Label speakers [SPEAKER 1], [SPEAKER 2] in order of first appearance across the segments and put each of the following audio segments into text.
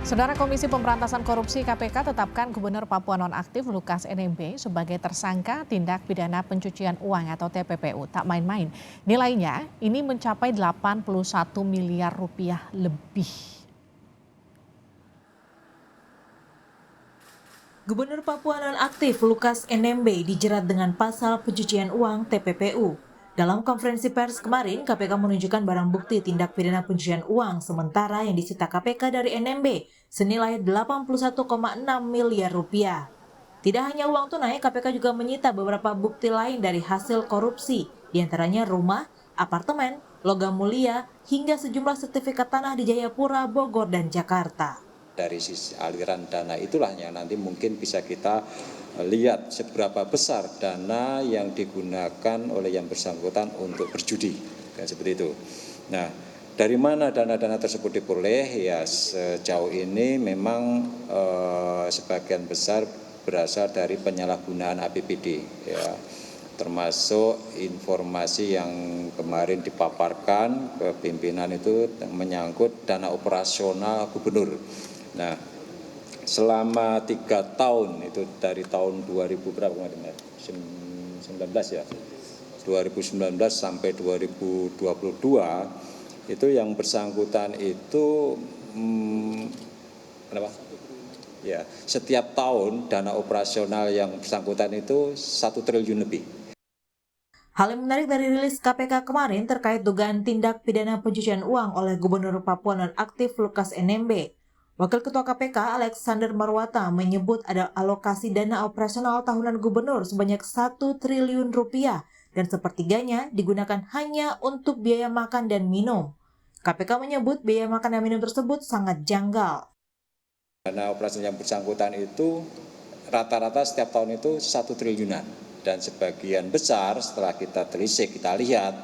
[SPEAKER 1] Saudara Komisi Pemberantasan Korupsi KPK tetapkan Gubernur Papua Nonaktif Lukas NMB sebagai tersangka tindak pidana pencucian uang atau TPPU. Tak main-main. Nilainya ini mencapai 81 miliar rupiah lebih.
[SPEAKER 2] Gubernur Papua Nonaktif Lukas NMB dijerat dengan pasal pencucian uang TPPU. Dalam konferensi pers kemarin, KPK menunjukkan barang bukti tindak pidana pencucian uang sementara yang disita KPK dari NMB senilai 81,6 miliar rupiah. Tidak hanya uang tunai, KPK juga menyita beberapa bukti lain dari hasil korupsi, diantaranya rumah, apartemen, logam mulia, hingga sejumlah sertifikat tanah di Jayapura, Bogor, dan Jakarta.
[SPEAKER 3] Dari sisi aliran dana itulah yang nanti mungkin bisa kita lihat seberapa besar dana yang digunakan oleh yang bersangkutan untuk berjudi, kan seperti itu. Nah, dari mana dana-dana tersebut diperoleh? Ya sejauh ini memang sebagian besar berasal dari penyalahgunaan APBD, ya, termasuk informasi yang kemarin dipaparkan ke pimpinan itu menyangkut dana operasional gubernur. Nah, selama 3 tahun itu dari tahun 2000 berapa kemarin ya? 19 ya. 2019 sampai 2022 itu yang bersangkutan itu ya, setiap tahun dana operasional yang bersangkutan itu 1 triliun lebih.
[SPEAKER 2] Hal yang menarik dari rilis KPK kemarin terkait dugaan tindak pidana pencucian uang oleh Gubernur Papua Nonaktif Lukas NMB. Wakil Ketua KPK Alexander Marwata menyebut ada alokasi dana operasional tahunan gubernur sebanyak 1 triliun rupiah dan sepertiganya digunakan hanya untuk biaya makan dan minum. KPK menyebut biaya makan dan minum tersebut sangat janggal.
[SPEAKER 3] Dana operasional yang bersangkutan itu rata-rata setiap tahun itu 1 triliunan. Dan sebagian besar setelah kita telisik, kita lihat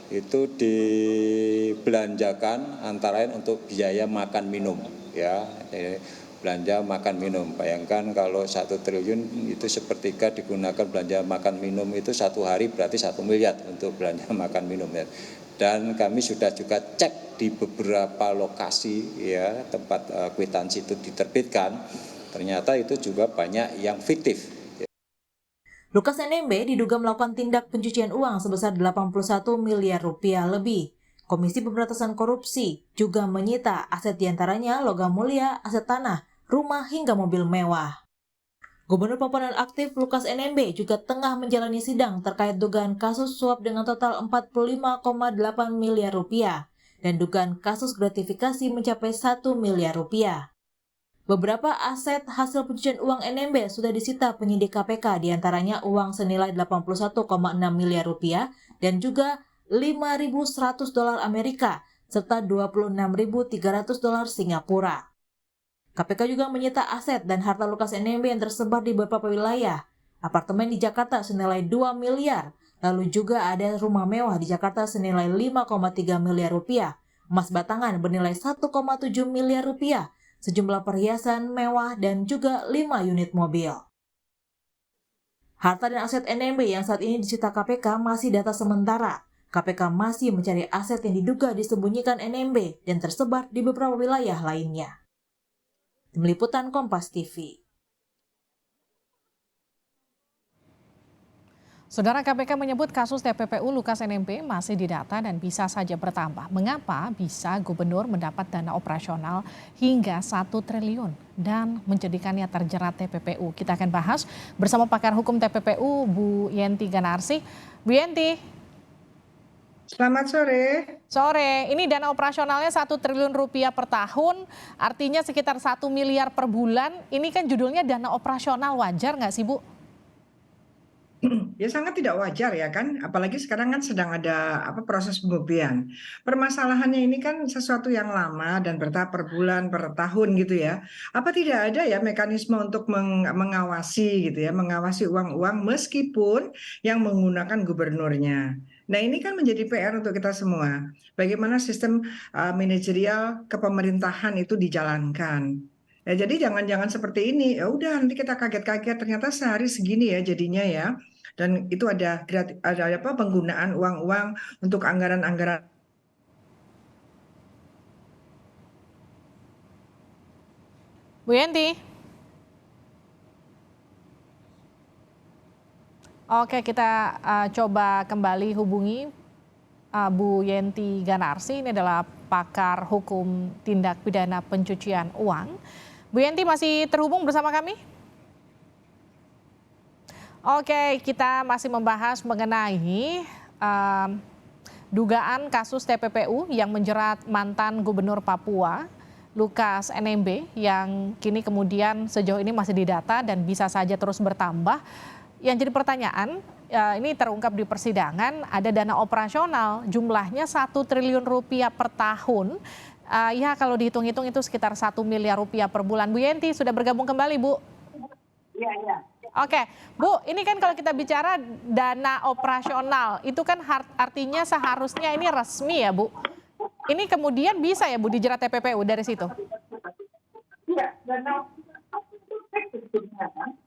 [SPEAKER 3] itu dibelanjakan antara lain untuk biaya makan minum, ya, belanja makan minum. Bayangkan kalau 1 triliun itu sepertiga digunakan belanja makan minum itu 1 hari berarti 1 miliar untuk belanja makan minum, ya. Dan kami sudah juga cek di beberapa lokasi, ya, tempat kwitansi itu diterbitkan, ternyata itu juga banyak yang fiktif.
[SPEAKER 2] Lukas NMB diduga melakukan tindak pencucian uang sebesar 81 miliar rupiah lebih. Komisi Pemberantasan Korupsi juga menyita aset diantaranya logam mulia, aset tanah, rumah, hingga mobil mewah. Gubernur Papua Nonaktif Lukas NMB juga tengah menjalani sidang terkait dugaan kasus suap dengan total 45,8 miliar rupiah dan dugaan kasus gratifikasi mencapai 1 miliar rupiah. Beberapa aset hasil pencucian uang NMB sudah disita penyidik KPK, diantaranya uang senilai 81,6 miliar rupiah dan juga 5.100 dolar Amerika serta 26.300 dolar Singapura. KPK juga menyita aset dan harta Lukas NMB yang tersebar di beberapa wilayah. Apartemen di Jakarta senilai 2 miliar, lalu juga ada rumah mewah di Jakarta senilai 5,3 miliar rupiah, emas batangan bernilai 1,7 miliar rupiah, sejumlah perhiasan mewah, dan juga 5 unit mobil. Harta dan aset NMB yang saat ini disita KPK masih data sementara. KPK masih mencari aset yang diduga disembunyikan NMB dan tersebar di beberapa wilayah lainnya. Tim Liputan Kompas TV.
[SPEAKER 1] Saudara KPK menyebut kasus TPPU Lukas NMB masih didata dan bisa saja bertambah. Mengapa bisa gubernur mendapat dana operasional hingga 1 triliun dan menjadikannya terjerat TPPU? Kita akan bahas bersama pakar hukum TPPU Bu Yenti Ganarsi. Bu Yenti.
[SPEAKER 4] Selamat sore.
[SPEAKER 1] Sore, ini dana operasionalnya 1 triliun rupiah per tahun, artinya sekitar 1 miliar per bulan. Ini kan judulnya dana operasional, wajar nggak sih Bu?
[SPEAKER 4] Ya sangat tidak wajar ya kan, apalagi sekarang kan sedang ada proses pembuktian. Permasalahannya ini kan sesuatu yang lama dan bertahap per bulan, per tahun gitu ya. Apa tidak ada ya mekanisme untuk mengawasi gitu ya, mengawasi uang-uang meskipun yang menggunakan gubernurnya. Nah ini kan menjadi PR untuk kita semua. Bagaimana sistem manajerial kepemerintahan itu dijalankan. Ya, jadi jangan-jangan seperti ini. Ya udah nanti kita kaget-kaget ternyata sehari segini ya jadinya ya. Dan itu ada penggunaan uang-uang untuk anggaran-anggaran
[SPEAKER 1] Bu Yenti. Oke, kita coba kembali hubungi Bu Yenti Ganarsi. Ini adalah pakar hukum tindak pidana pencucian uang. Bu Yenti masih terhubung bersama kami? Oke, kita masih membahas mengenai dugaan kasus TPPU yang menjerat mantan Gubernur Papua, Lukas NMB, yang kini kemudian sejauh ini masih didata dan bisa saja terus bertambah. Yang jadi pertanyaan, ini terungkap di persidangan, ada dana operasional jumlahnya 1 triliun rupiah per tahun. Ya kalau dihitung-hitung itu sekitar 1 miliar rupiah per bulan. Bu Yenti sudah bergabung kembali, Bu.
[SPEAKER 5] Iya, iya.
[SPEAKER 1] Oke, Bu, ini kan kalau kita bicara dana operasional, itu kan artinya seharusnya ini resmi ya, Bu. Ini kemudian bisa ya, Bu, dijerat TPPU dari situ?
[SPEAKER 5] Iya, dan itu fix sebetulnya kan.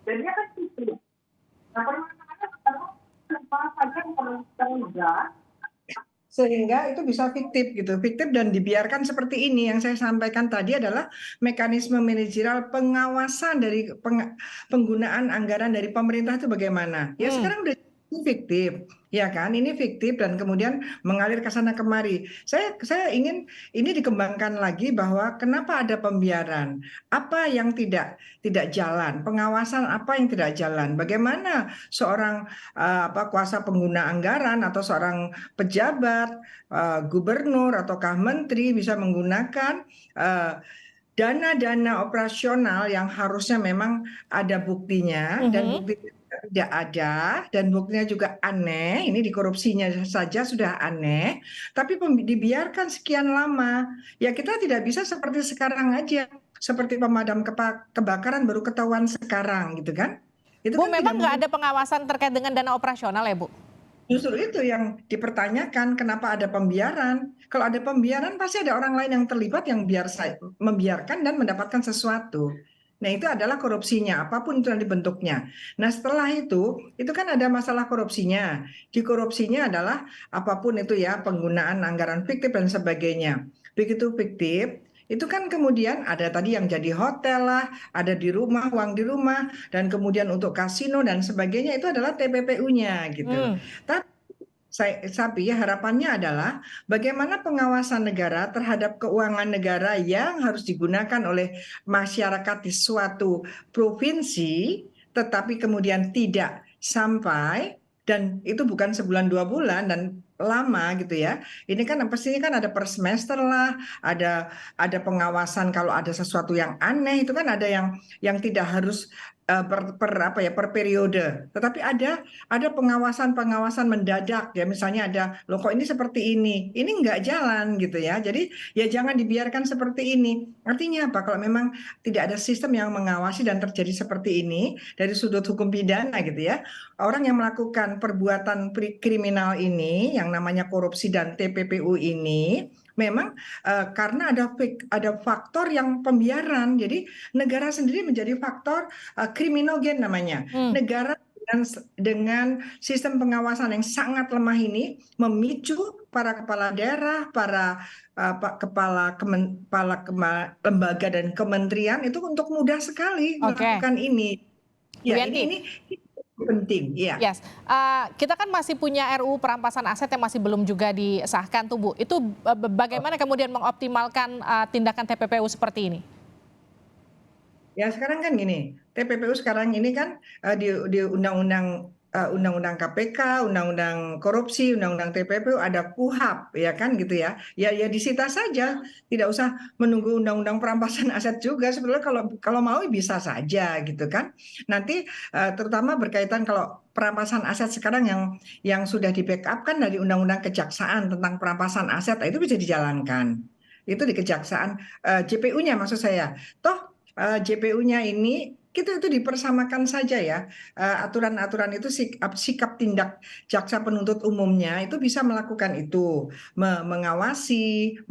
[SPEAKER 5] Dan dia kan itu. Nah, permasalahannya apa saja yang terlibat
[SPEAKER 4] Sehingga itu bisa fiktif gitu, fiktif dan dibiarkan seperti ini. Yang saya sampaikan tadi adalah mekanisme manajerial pengawasan dari penggunaan anggaran dari pemerintah itu bagaimana. Ya sekarang udah ini fiktif, ya kan? Ini fiktif dan kemudian mengalir ke sana kemari. Saya ingin ini dikembangkan lagi bahwa kenapa ada pembiaran, apa yang tidak jalan, pengawasan apa yang tidak jalan, bagaimana seorang kuasa pengguna anggaran atau seorang pejabat, gubernur ataukah menteri bisa menggunakan dana-dana operasional yang harusnya memang ada buktinya dan buktinya tidak ada dan buktinya juga aneh. Ini di korupsinya saja sudah aneh, tapi dibiarkan sekian lama. Ya kita tidak bisa seperti sekarang aja, seperti pemadam kebakaran baru ketahuan sekarang gitu kan? Itu
[SPEAKER 1] Bu,
[SPEAKER 4] kan
[SPEAKER 1] memang
[SPEAKER 4] tidak
[SPEAKER 1] nggak
[SPEAKER 4] mungkin.
[SPEAKER 1] ada pengawasan terkait dengan dana operasional ya, Bu?
[SPEAKER 4] Justru itu yang dipertanyakan, kenapa ada pembiaran? Kalau ada pembiaran pasti ada orang lain yang terlibat yang membiarkan dan mendapatkan sesuatu. Nah, itu adalah korupsinya, apapun itu nanti bentuknya. Nah, setelah itu kan ada masalah korupsinya. Di korupsinya adalah apapun itu ya, penggunaan anggaran fiktif dan sebagainya. Begitu fiktif, itu kan kemudian ada tadi yang jadi hotel lah, ada di rumah, uang di rumah, dan kemudian untuk kasino dan sebagainya itu adalah TPPU-nya gitu. Tapi harapannya adalah bagaimana pengawasan negara terhadap keuangan negara yang harus digunakan oleh masyarakat di suatu provinsi, tetapi kemudian tidak sampai, dan itu bukan sebulan 2 bulan dan lama gitu ya. Ini kan pastinya kan ada per semester lah, ada pengawasan kalau ada sesuatu yang aneh itu kan ada yang tidak harus per periode, tetapi ada pengawasan mendadak ya, misalnya ada loh kok ini seperti ini nggak jalan gitu ya, jadi ya jangan dibiarkan seperti ini. Artinya apa, kalau memang tidak ada sistem yang mengawasi dan terjadi seperti ini dari sudut hukum pidana gitu ya, orang yang melakukan perbuatan kriminal ini yang namanya korupsi dan TPPU ini memang karena ada faktor yang pembiaran, jadi negara sendiri menjadi faktor kriminogen namanya. Negara dengan sistem pengawasan yang sangat lemah ini memicu para kepala daerah, para kepala lembaga dan kementerian itu untuk mudah sekali melakukan ini. Ya, ini penting. Ya.
[SPEAKER 1] Yes. Kita kan masih punya RUU perampasan aset yang masih belum juga disahkan tuh, Bu. Itu bagaimana kemudian mengoptimalkan tindakan TPPU seperti ini?
[SPEAKER 4] Ya sekarang kan gini, TPPU sekarang ini kan di undang-undang KPK, undang-undang korupsi, undang-undang TPPU ada KUHP ya kan gitu ya. Ya disita saja, tidak usah menunggu undang-undang perampasan aset juga. Sebenarnya kalau mau bisa saja gitu kan. Nanti terutama berkaitan kalau perampasan aset sekarang yang sudah di-backup kan dari undang-undang kejaksaan tentang perampasan aset, itu bisa dijalankan. Itu di kejaksaan, JPU-nya maksud saya. Toh JPU-nya ini itu dipersamakan saja ya, aturan-aturan itu sikap tindak jaksa penuntut umumnya itu bisa melakukan itu, mengawasi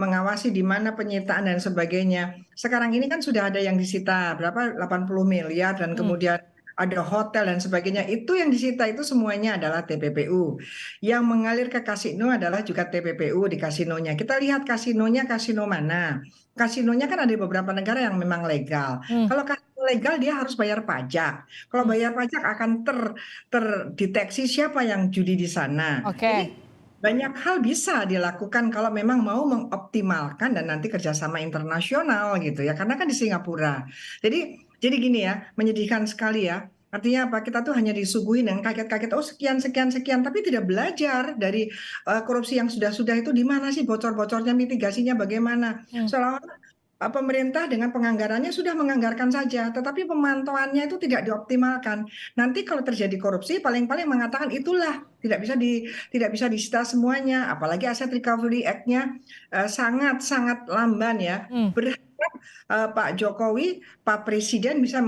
[SPEAKER 4] di mana penyitaan dan sebagainya. Sekarang ini kan sudah ada yang disita berapa 80 miliar dan kemudian ada hotel dan sebagainya. Itu yang disita itu semuanya adalah TPPU. Yang mengalir ke kasino adalah juga TPPU di kasinonya. Kita lihat kasinonya kasino mana. Kasinonya kan ada di beberapa negara yang memang legal.
[SPEAKER 1] Hmm,
[SPEAKER 4] Kalau kasino legal dia harus bayar pajak. Kalau
[SPEAKER 1] hmm,
[SPEAKER 4] bayar pajak akan terdeteksi siapa yang judi di sana.
[SPEAKER 1] oke.
[SPEAKER 4] Jadi banyak hal bisa dilakukan kalau memang mau mengoptimalkan dan nanti kerjasama internasional gitu ya, karena kan di Singapura. Jadi gini ya, menyedihkan sekali ya. Artinya apa? Kita tuh hanya disuguhi dengan kaget-kaget, oh sekian, sekian, sekian, tapi tidak belajar dari korupsi yang sudah-sudah itu di mana sih bocor-bocornya, mitigasinya bagaimana.
[SPEAKER 1] Hmm.
[SPEAKER 4] Seolah-olah pemerintah dengan penganggarannya sudah menganggarkan saja, tetapi pemantauannya itu tidak dioptimalkan. Nanti kalau terjadi korupsi, paling-paling mengatakan itulah tidak bisa disita semuanya, apalagi Aset Recovery Act-nya sangat-sangat lamban ya.
[SPEAKER 1] Hmm.
[SPEAKER 4] Berharap Pak Jokowi, Pak Presiden bisa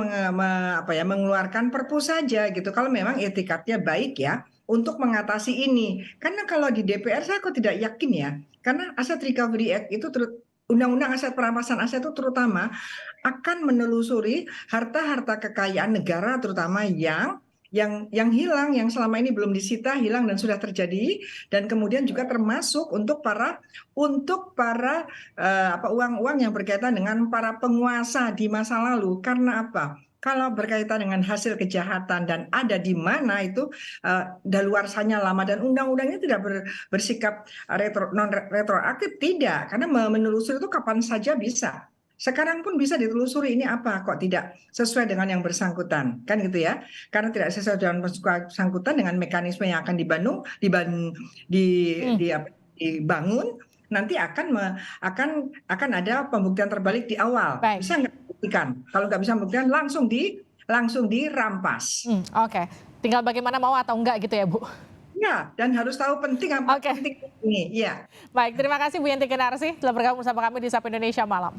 [SPEAKER 4] mengeluarkan perpu saja gitu. Kalau memang etikatnya baik ya untuk mengatasi ini. Karena kalau di DPR saya kok tidak yakin ya. Karena Aset Recovery Act itu Undang-Undang Aset Perampasan Aset itu terutama akan menelusuri harta-harta kekayaan negara terutama yang hilang, yang selama ini belum disita, hilang dan sudah terjadi, dan kemudian juga termasuk untuk para uang-uang yang berkaitan dengan para penguasa di masa lalu. Karena apa? Kalau berkaitan dengan hasil kejahatan dan ada di mana itu daluarsanya lama dan undang-undangnya tidak bersikap non retroaktif, tidak, karena menelusuri itu kapan saja bisa. Sekarang pun bisa ditelusuri ini apa kok tidak sesuai dengan yang bersangkutan, kan gitu ya? Karena tidak sesuai dengan bersangkutan dengan mekanisme yang akan
[SPEAKER 1] Hmm.
[SPEAKER 4] dibangun, nanti akan ada pembuktian terbalik di awal.
[SPEAKER 1] Baik.
[SPEAKER 4] Bisa nggak buktikan? Kalau nggak bisa buktikan langsung dirampas.
[SPEAKER 1] Hmm, oke. Tinggal bagaimana mau atau enggak gitu ya, Bu.
[SPEAKER 4] Ya, dan harus tahu penting apa
[SPEAKER 1] Oke.
[SPEAKER 4] penting ini. Ya.
[SPEAKER 1] Baik, terima kasih Bu Yanti Ginarsi telah bergabung bersama kami di Sapa Indonesia Malam.